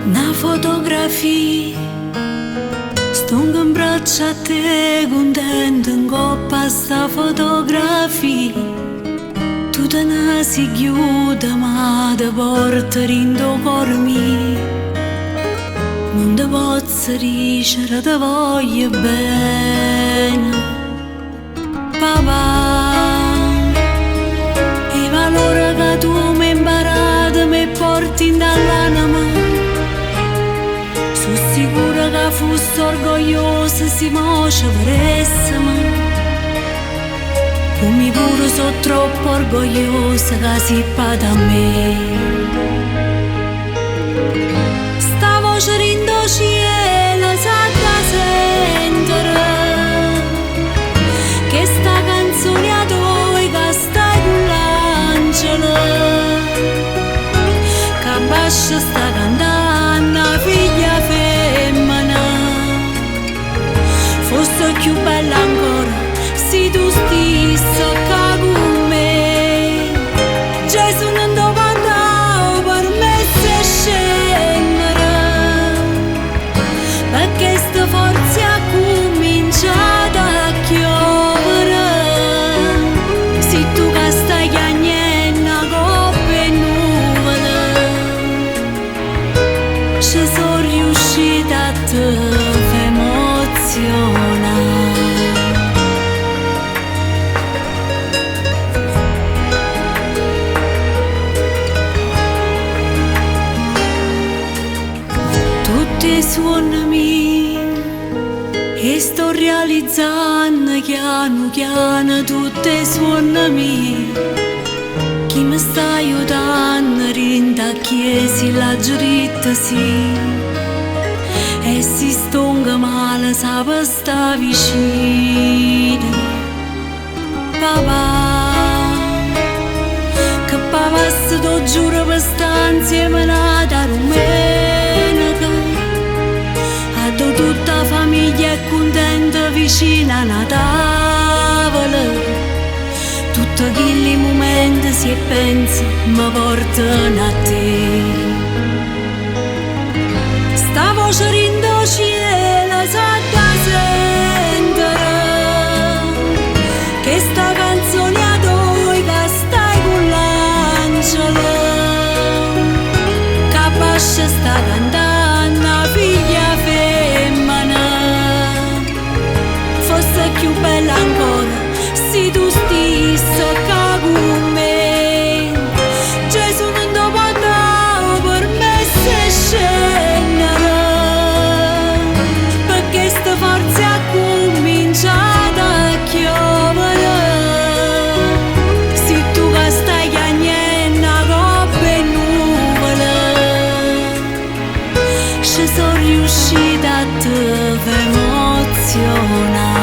Una fotografia, stongo in braccio a te, contento in coppa a sta fotografia. Tu te ne si chiude ma te porta in tuo cuore mio. Non te posso dicere te voglio bene, papà. I valori che tu mi hai imparato mi porti dall'anima. Sono sicura che fossi orgogliosa se mo ci voressimo. Come pure sono troppo orgogliosa che si pada a me. Sta voce in do cielo sa da sentire, che sta canzone a toi che stai con l'angelo, che bascia sta cantando figlia femmina. Fosse più bella ancora se tu stessi qua con me. Gesù non ti mandò per me se scendere, perché sta forza ha cominciato a chiovere. Se tu che stai chiagnendo una coppa e nuvole, ci sono riuscita a te emozionare. Tutti suoni miei e sto realizzando piano piano tutti suoni miei, chi mi sta aiutando rinda chiesi la giuritta sì. E si stonga male sape sta vicino, papà. Che papà se to giuro per sta insieme da domenica. Addo tutta la famiglia è contenta vicina a una tavola. Tutti quei momenti si pensa mi portano a te. Sta voce in do cielo sa da sentire, che sta canzone a toi che stai con l'angelo, che bascia sta cantando figlia femmina. Fosse più bella ancora se tu stessi qua con me. Gesù non ti mandò per me se scendere, perché sta forza ha cominciato a chiovere. Se tu che stai chiagnendo una coppa e nuvole, ci sono riuscita a te emozionare.